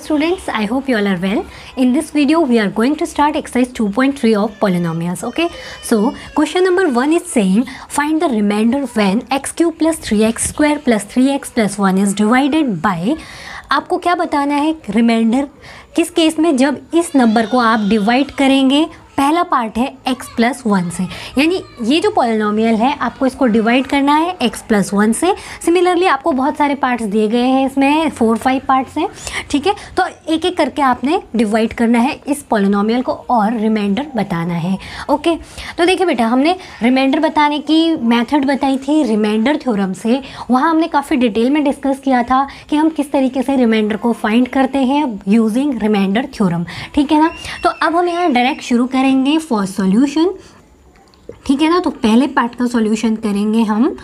students, I hope you all are well. In this video we are going to start exercise 2.3 of polynomials. Okay, so question number 1 is saying find the remainder when x cube plus 3x square plus 3x plus 1 is divided by. आपको क्या बताना है, reminder किस case में जब इस number को आप डिवाइड करेंगे. पहला पार्ट है x प्लस 1 से, यानी ये जो पॉलिनोमियल है आपको इसको डिवाइड करना है x प्लस 1 से. सिमिलरली आपको बहुत सारे पार्ट्स दिए गए हैं, इसमें 4-5 पार्ट्स हैं. ठीक है, तो एक एक करके आपने डिवाइड करना है इस पॉलिनोमियल को और रिमाइंडर बताना है. ओके, तो देखिए बेटा, हमने रिमाइंडर बताने की मेथड बताई थी रिमाइंडर थ्योरम से. वहाँ हमने काफ़ी डिटेल में डिस्कस किया था कि हम किस तरीके से रिमाइंडर को फाइंड करते हैं यूजिंग रिमाइंडर थ्योरम. ठीक है ना, तो अब हम यहाँ डायरेक्ट शुरू करेंगे फॉर सॉल्यूशन. ठीक है ना, तो पहले पार्ट का सॉल्यूशन करेंगे हम.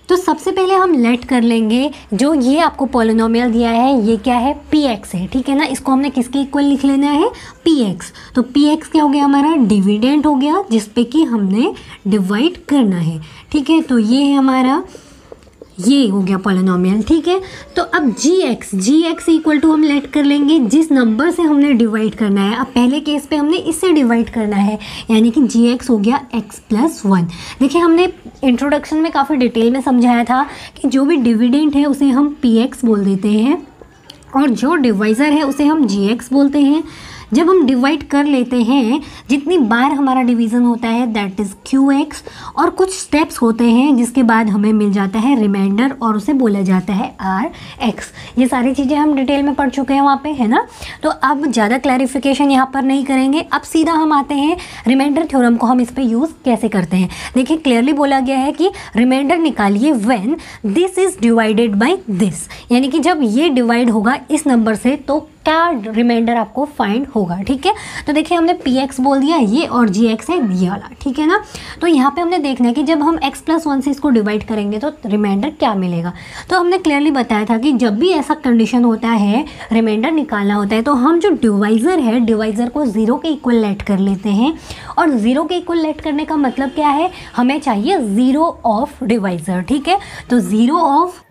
तो सबसे पहले हम लेट कर लेंगे जो ये आपको पॉलिनोमियल दिया है, ये क्या है, px है. ठीक है ना, इसको हमने किसके इक्वल लिख लेना है, px. तो px क्या हो गया, हमारा डिविडेंड हो गया जिस पे कि हमने डिवाइड करना है. ठीक है, तो ये है हमारा, ये हो गया पॉलिनोमियल. ठीक है, तो अब gx इक्वल टू हम लेट कर लेंगे जिस नंबर से हमने डिवाइड करना है. अब पहले केस पे हमने इससे डिवाइड करना है, यानी कि gx हो गया x प्लस 1. देखिए, हमने इंट्रोडक्शन में काफ़ी डिटेल में समझाया था कि जो भी डिविडेंट है उसे हम px बोल देते हैं और जो डिवाइज़र है उसे हम gx बोलते हैं. जब हम डिवाइड कर लेते हैं, जितनी बार हमारा डिवीज़न होता है दैट इज़ qx, और कुछ स्टेप्स होते हैं जिसके बाद हमें मिल जाता है रिमाइंडर और उसे बोला जाता है rx. ये सारी चीज़ें हम डिटेल में पढ़ चुके हैं वहाँ पे, है ना. तो अब ज़्यादा क्लैरिफिकेशन यहाँ पर नहीं करेंगे. अब सीधा हम आते हैं रिमाइंडर थ्योरम को हम इस पर यूज़ कैसे करते हैं. देखिए, क्लियरली बोला गया है कि रिमाइंडर निकालिए when this is divided by this, यानी कि जब ये डिवाइड होगा इस नंबर से तो क्या रिमाइंडर आपको फाइंड होगा. ठीक है, तो देखिए हमने px बोल दिया ये और gx है ये वाला. ठीक है ना, तो यहाँ पे हमने देखना है कि जब हम x प्लस 1 से इसको डिवाइड करेंगे तो रिमाइंडर क्या मिलेगा. तो हमने क्लियरली बताया था कि जब भी ऐसा कंडीशन होता है, रिमाइंडर निकालना होता है, तो हम जो डिवाइज़र है डिवाइज़र को 0 के इक्वल लेट कर लेते हैं. और 0 के इक्वल लेट करने का मतलब क्या है, हमें चाहिए 0 ऑफ डिवाइज़र. ठीक है, तो 0 ऑफ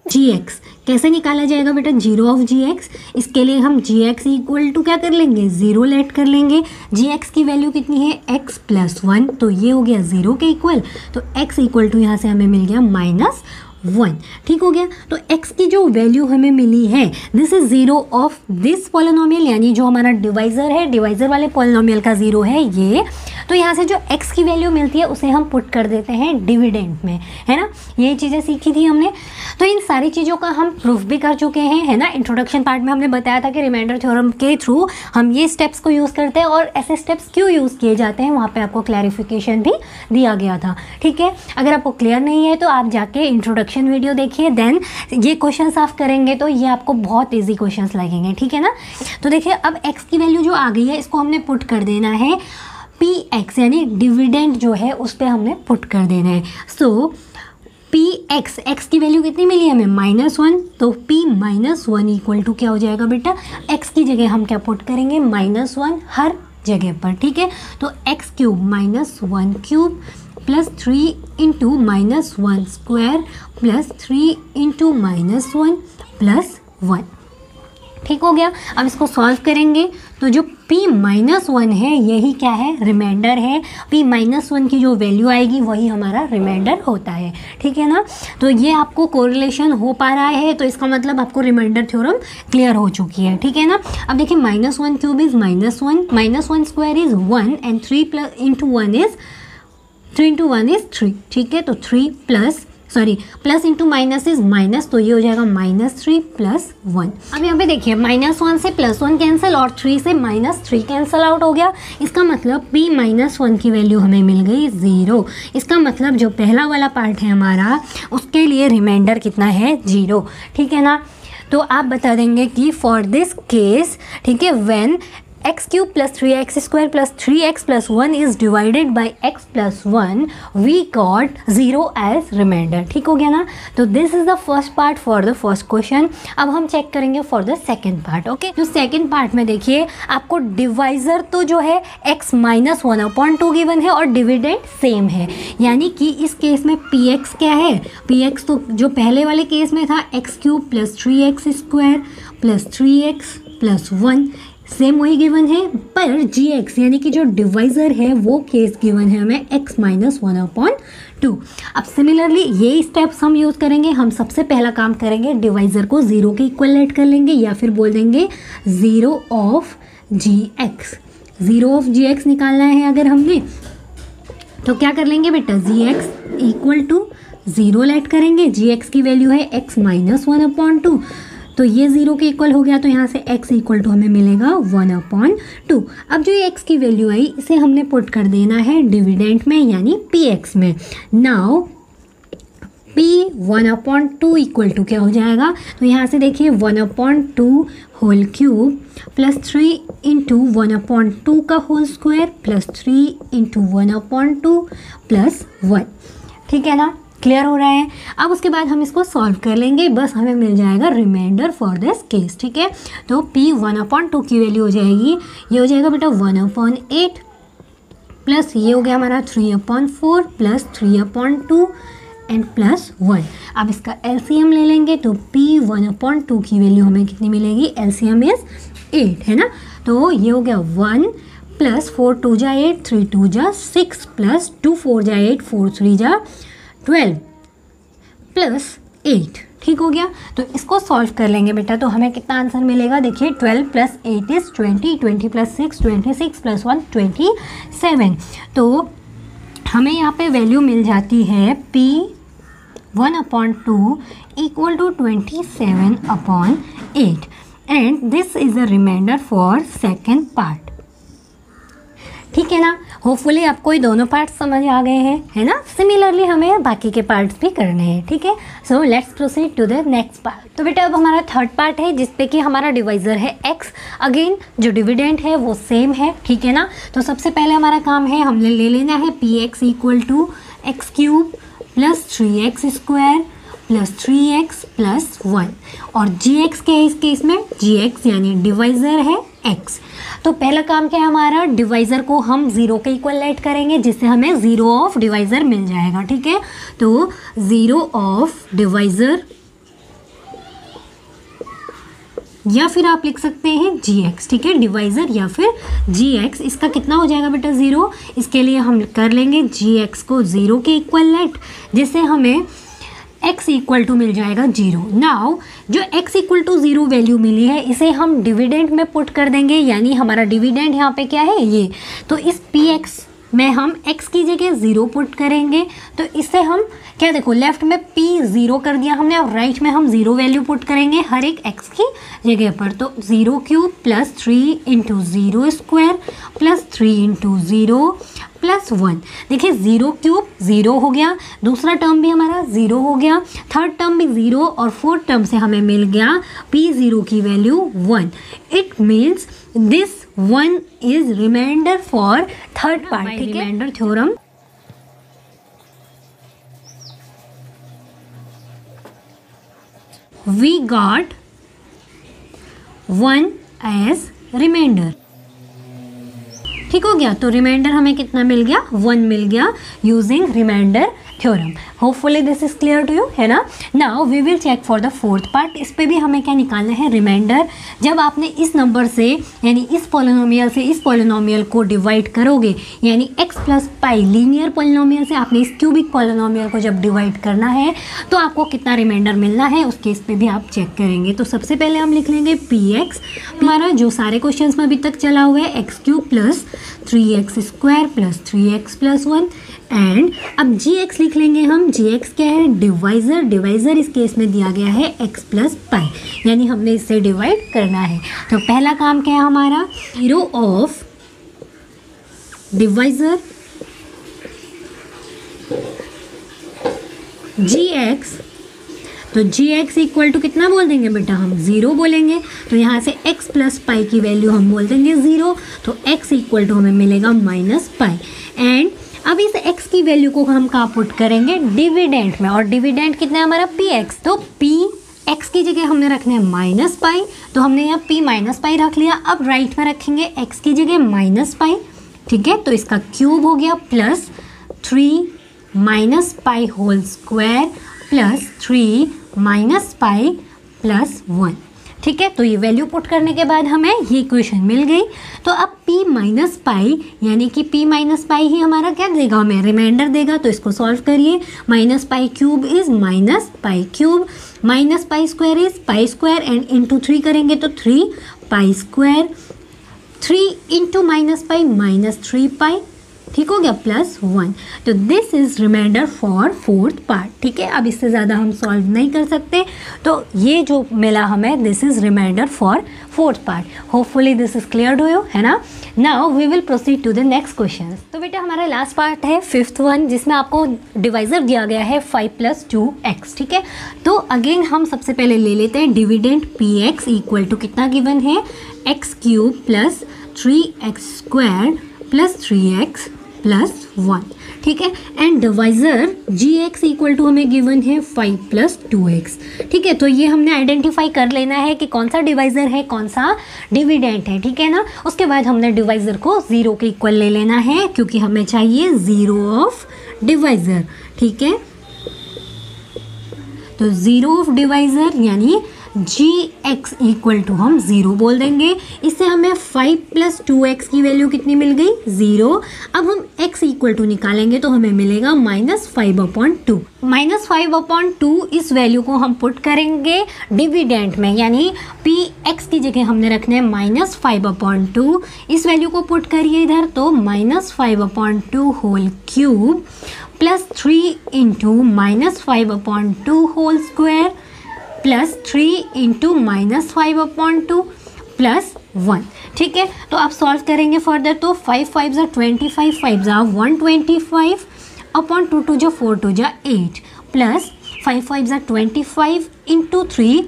gx कैसे निकाला जाएगा बेटा, 0 ऑफ gx. इसके लिए हम gx इक्वल टू क्या कर लेंगे, 0 लेट कर लेंगे. gx की वैल्यू कितनी है, x प्लस 1, तो ये हो गया 0 के इक्वल. तो x इक्वल टू यहाँ से हमें मिल गया -1. ठीक हो गया, तो x की जो वैल्यू हमें मिली है this is 0 of this polynomial, यानी जो हमारा डिवाइज़र है, डिवाइज़र वाले पॉलिनोमियल का 0 है ये. तो यहाँ से जो x की वैल्यू मिलती है उसे हम पुट कर देते हैं डिविडेंड में, है ना. ये चीज़ें सीखी थी हमने. तो इन सारी चीज़ों का हम प्रूफ भी कर चुके हैं, है ना. इंट्रोडक्शन पार्ट में हमने बताया था कि रिमाइंडर थ्योरम के थ्रू हम ये स्टेप्स को यूज़ करते हैं और ऐसे स्टेप्स क्यों यूज़ किए जाते हैं वहाँ पे आपको क्लैरिफिकेशन भी दिया गया था. ठीक है, अगर आपको क्लियर नहीं है तो आप जाके इंट्रोडक्शन वीडियो देखिए, देन ये क्वेश्चन आप करेंगे तो ये आपको बहुत ईजी क्वेश्चन लगेंगे. ठीक है ना, तो देखिए अब x की वैल्यू जो आ गई है इसको हमने पुट कर देना है px, यानी डिविडेंड जो है उस पर हमने पुट कर देना है. सो px, x की वैल्यू कितनी मिली हमें, -1, तो p -1 इक्वल टू क्या हो जाएगा बेटा, x की जगह हम क्या पुट करेंगे, -1 हर जगह पर. ठीक है, तो x cube -1 cube plus 3 into -1 square plus 3 into -1 plus 1. ठीक हो गया. अब इसको सॉल्व करेंगे तो जो p -1 है यही क्या है, रिमाइंडर है. p -1 की जो वैल्यू आएगी वही हमारा रिमाइंडर होता है. ठीक है ना, तो ये आपको कोरिलेशन हो पा रहा है, तो इसका मतलब आपको रिमाइंडर थ्योरम क्लियर हो चुकी है. ठीक है ना, अब देखिए -1 cube is -1 square is 1 and 3 plus into 1 is 3 into 1 is 3. ठीक है, तो 3 plus into minus is minus, तो ये हो जाएगा -3 प्लस 1. अब यहाँ पे देखिए -1 से +1 कैंसिल और 3 से -3 कैंसिल आउट हो गया. इसका मतलब p -1 की वैल्यू हमें मिल गई 0. इसका मतलब जो पहला वाला पार्ट है हमारा उसके लिए रिमाइंडर कितना है, 0. ठीक है ना, तो आप बता देंगे कि फॉर दिस केस, ठीक है, when x cube plus 3x square plus 3x plus 1 is divided by x plus 1, we got 0 as remainder. ठीक हो गया ना। तो this is the first part for the first question. अब हम चेक करेंगे for the second part. Okay, तो second part में देखिए आपको डिवाइजर तो जो है x माइनस 1/2 गिवन है और डिविडेंड सेम है, यानी कि इस केस में px क्या है, px तो जो पहले वाले केस में था x cube plus 3x square plus 3x plus 1 same वही गिवन है, पर gx यानी कि जो डिवाइजर है वो केस गिवन है हमें x माइनस 1/2। अब सिमिलरली ये स्टेप्स हम यूज़ करेंगे। हम सबसे पहला काम करेंगे, डिवाइजर को 0 के इक्वल लेट कर लेंगे या फिर बोल देंगे 0 ऑफ gx। 0 ऑफ gx निकालना है अगर हमने तो क्या कर लेंगे बेटा, gx इक्वल टू 0 लेट करेंगे। gx की वैल्यू है x माइनस 1/2, तो ये 0 के इक्वल हो गया, तो यहाँ से x इक्वल टू हमें मिलेगा 1/2। अब जो ये x की वैल्यू आई इसे हमने पुट कर देना है डिविडेंट में यानी px में। नाउ p 1/2 इक्वल टू क्या हो जाएगा, तो यहाँ से देखिए 1/2 होल क्यूब प्लस 3 इंटू 1/2 का whole square plus 3 into 1/2 plus 1। ठीक है ना, क्लियर हो रहा है। अब उसके बाद हम इसको सॉल्व कर लेंगे, बस हमें मिल जाएगा रिमाइंडर फॉर दिस केस। ठीक है, तो p 1/2 की वैल्यू हो जाएगी, ये हो जाएगा बेटा 1/8 प्लस ये हो गया हमारा 3/4 प्लस 3/2 एंड प्लस 1। अब इसका एलसीएम ले लेंगे तो p 1/2 की वैल्यू हमें कितनी मिलेगी, एलसीएम इज 8 है ना। तो ये हो गया 1 प्लस 4 2 जा 8 3 2 जा 6 प्लस 2 4 जा 8 4 3 जा 12 प्लस 8। ठीक हो गया, तो इसको सॉल्व कर लेंगे बेटा, तो हमें कितना आंसर मिलेगा, देखिए 12 प्लस 8 इज 20, 20 प्लस 6 26 प्लस 1 27। तो हमें यहाँ पे वैल्यू मिल जाती है p 1/2 equal to 27/8 and this is a remainder for second part. ठीक है ना, होपफुली आपको ये दोनों पार्ट्स समझ आ गए हैं, है ना। सिमिलरली हमें बाकी के पार्ट्स भी करने हैं। ठीक है, so let's proceed to the next part. तो बेटा अब हमारा थर्ड पार्ट है जिसपे कि हमारा डिवाइजर है x, अगेन जो डिविडेंड है वो सेम है। ठीक है ना, तो सबसे पहले हमारा काम है, हमने ले लेना है px equal to x cube plus 3x square plus 3x plus 1 और gx क्या है इस केस में, gx यानी डिवाइजर है x। तो पहला काम क्या है हमारा, डिवाइजर को हम 0 के इक्वल लेट करेंगे जिससे हमें 0 ऑफ डिवाइजर मिल जाएगा। ठीक है, तो 0 ऑफ डिवाइजर या फिर आप लिख सकते हैं gx। ठीक है, डिवाइजर या फिर gx, इसका कितना हो जाएगा बेटा 0। इसके लिए हम कर लेंगे gx को 0 के इक्वल लेट जिससे हमें x इक्वल टू मिल जाएगा 0। नाउ जो x इक्वल टू 0 वैल्यू मिली है इसे हम डिविडेंड में पुट कर देंगे, यानी हमारा डिविडेंड यहाँ पे क्या है ये, तो इस px में हम x की जगह 0 पुट करेंगे। तो इससे हम क्या, देखो लेफ्ट में p 0 कर दिया हमने और राइट में हम 0 वैल्यू पुट करेंगे हर एक x की जगह पर। तो 0 cube plus 3 into 0 square plus 3 into 0 plus 1। देखिए 0 क्यूब 0 हो गया, दूसरा टर्म भी हमारा 0 हो गया, थर्ड टर्म भी 0 और फोर्थ टर्म से हमें मिल गया p0 की value 1। It means this 1 is remainder for third part. ठीक है, remainder theorem we got 1 as remainder. ठीक हो गया, तो रिमाइंडर हमें कितना मिल गया, 1 मिल गया using remainder theorem. Hopefully this is clear to you, है ना। Now we will check for the fourth part. इस पे भी हमें क्या निकालना है, रिमाइंडर। जब आपने इस नंबर से यानी इस पॉलिनोमियल से इस पॉलिनोमियल को डिवाइड करोगे, यानी x plus pi linear polynomial से आपने इस क्यूबिक पॉलिनोमियल को जब डिवाइड करना है तो आपको कितना रिमाइंडर मिलना है उस केस पे भी आप चेक करेंगे। तो सबसे पहले हम लिख लेंगे px, हमारा जो सारे क्वेश्चंस में अभी तक चला हुआ है x cube plus 3x square plus 3x plus 1 and अब gx लिख लेंगे हम। gx क्या है, डिवाइजर। डिवाइजर इस केस में दिया गया है x प्लस पाई, यानी हमने इससे डिवाइड करना है। तो पहला काम क्या है हमारा, 0 ऑफ डिवाइजर gx तो जी एक्स इक्वल टू कितना बोल देंगे बेटा, हम 0 बोलेंगे। तो यहाँ से x प्लस पाई की वैल्यू हम बोल देंगे 0, तो x इक्वल टू हमें मिलेगा माइनस पाई। एंड अब इस x की वैल्यू को हम कहाँ पुट करेंगे, डिविडेंड में, और डिविडेंड कितना है हमारा px, तो p x की जगह हमने रखना है माइनस पाई, तो हमने यहाँ p माइनस पाई रख लिया। अब राइट में रखेंगे x की जगह माइनस पाई, ठीक है, तो इसका क्यूब हो गया plus 3 minus pi whole square plus 3 minus pi plus 1, ठीक है। तो ये वैल्यू पुट करने के बाद हमें ये इक्वेशन मिल गई। तो अब p माइनस पाई यानी कि p माइनस पाई ही हमारा क्या देगा, हमें रिमाइंडर देगा। तो इसको सॉल्व करिए, minus pi cube is minus pi cube, minus pi square is pi square, and into 3 करेंगे तो 3 pi square, 3 into minus pi minus 3 pi, ठीक हो गया, प्लस 1। तो this is remainder for fourth part, ठीक है। अब इससे ज़्यादा हम सॉल्व नहीं कर सकते, तो ये जो मिला हमें, this is remainder for fourth part. Hopefully this is clear to you, है ना। Now we will proceed to the next question. तो बेटा हमारा लास्ट पार्ट है 5th वन, जिसमें आपको डिवाइजर दिया गया है 5 + 2x, ठीक है। तो अगेन हम सबसे पहले ले लेते हैं डिविडेंड px इक्वल टू कितना गिवन है, x³ plus 3x square plus 3x plus 1, ठीक है। And divisor gx equal to हमें गिवन है 5 + 2x, ठीक है। तो ये हमने आइडेंटिफाई कर लेना है कि कौन सा डिवाइजर है, कौन सा डिविडेंट है, ठीक है ना। उसके बाद हमने डिवाइजर को 0 के इक्वल ले लेना है, क्योंकि हमें चाहिए 0 ऑफ डिवाइजर, ठीक है। तो 0 ऑफ डिवाइजर यानी gx इक्वल टू हम 0 बोल देंगे। इससे हमें 5 + 2x की वैल्यू कितनी मिल गई, 0। अब हम x इक्वल टू निकालेंगे तो हमें मिलेगा -5/2। -5/2 इस वैल्यू को हम पुट करेंगे डिविडेंट में, यानी px की जगह हमने रखना है -5/2। इस वैल्यू को पुट करिए इधर, तो -5/2 whole cube plus 3 into -5/2 whole square plus 3 into -5/2 plus 1, ठीक है। तो आप सॉल्व करेंगे फर्दर, तो 5 5 = 25, 5 = 125 अपॉन 2 2 = 4 2 = 8 प्लस 5 5 = 25 इंटू 3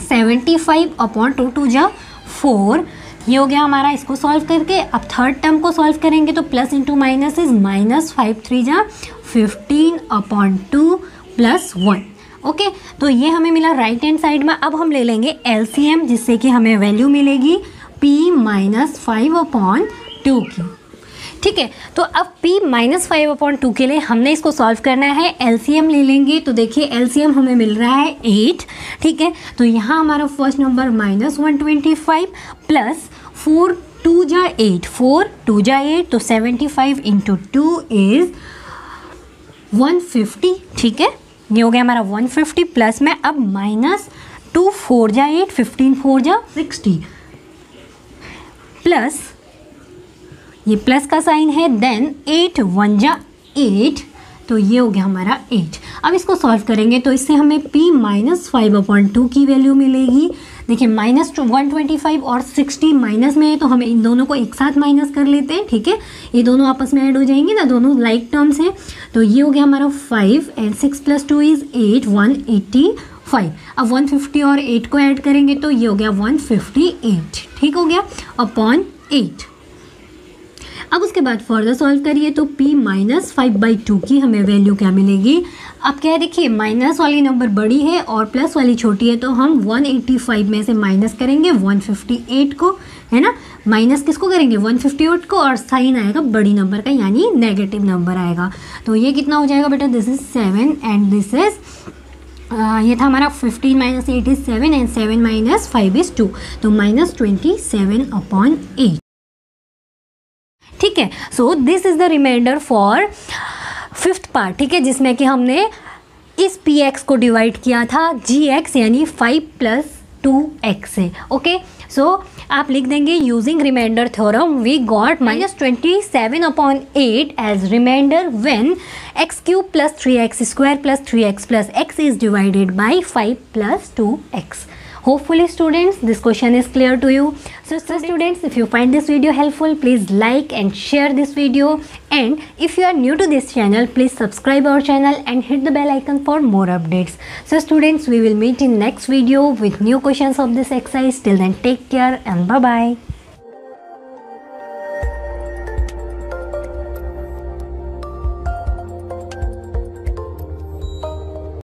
75 अपॉन 2 2 = 4। ये हो गया हमारा, इसको सॉल्व करके। अब थर्ड टर्म को सॉल्व करेंगे तो plus into minus is -5 3 = 15 upon 2 plus 1, okay. तो ये हमें मिला राइट हैंड साइड में। अब हम ले लेंगे एलसीएम, जिससे कि हमें वैल्यू मिलेगी p - 5/2 की, ठीक है। तो अब p - 5/2 के लिए हमने इसको सॉल्व करना है। एलसीएम ले लेंगे, तो देखिए एलसीएम हमें मिल रहा है 8, ठीक है। तो यहाँ हमारा फर्स्ट नंबर -125 प्लस 4 2 = 8, 4 2 = 8, तो 75 इंटू 2 इज 150, ठीक है। ये हो गया हमारा 150 प्लस में अब -2 4 = 8, 15 4 = 60 प्लस ये प्लस का साइन है, देन 8 1 = 8, तो ये हो गया हमारा 8। अब इसको सॉल्व करेंगे तो इससे हमें p - 5/2 की वैल्यू मिलेगी। देखिए -125 और 60 माइनस में है, तो हमें इन दोनों को एक साथ माइनस कर लेते हैं, ठीक है। ये दोनों आपस में ऐड हो जाएंगे ना, दोनों लाइक टर्म्स हैं। तो ये हो गया हमारा 5 एंड 6 + 2 = 8, 185। अब 150 और 8 को ऐड करेंगे तो ये हो गया 158, ठीक हो गया, अपॉन 8। अब उसके बाद फर्दर सॉल्व करिए तो p - 5/2 की हमें वैल्यू क्या मिलेगी। अब क्या है, देखिए माइनस वाली नंबर बड़ी है और प्लस वाली छोटी है, तो हम 185 में से माइनस करेंगे 158 को, है ना। माइनस किसको करेंगे, 158 को, और साइन आएगा बड़ी नंबर का, यानी नेगेटिव नंबर आएगा। तो ये कितना हो जाएगा बेटा, this is 7 and this is ये था हमारा 15 - 8 इज 7 एंड 7 - 5 इज 2, तो -27/8, ठीक है। So this is the remainder for 5th part, ठीक है, जिसमें कि हमने इस px को डिवाइड किया था gx यानी 5 + 2x से, ओके। सो आप लिख देंगे using remainder theorem we got -27/8 as remainder when x³ + 3x² + 3x + x is divided by 5 + 2x। Hopefully students, this question is clear to you. So students, if you find this video helpful, please like and share this video, and if you are new to this channel, please subscribe our channel and hit the bell icon for more updates. So students, we will meet in next video with new questions of this exercise. Till then, take care and bye bye.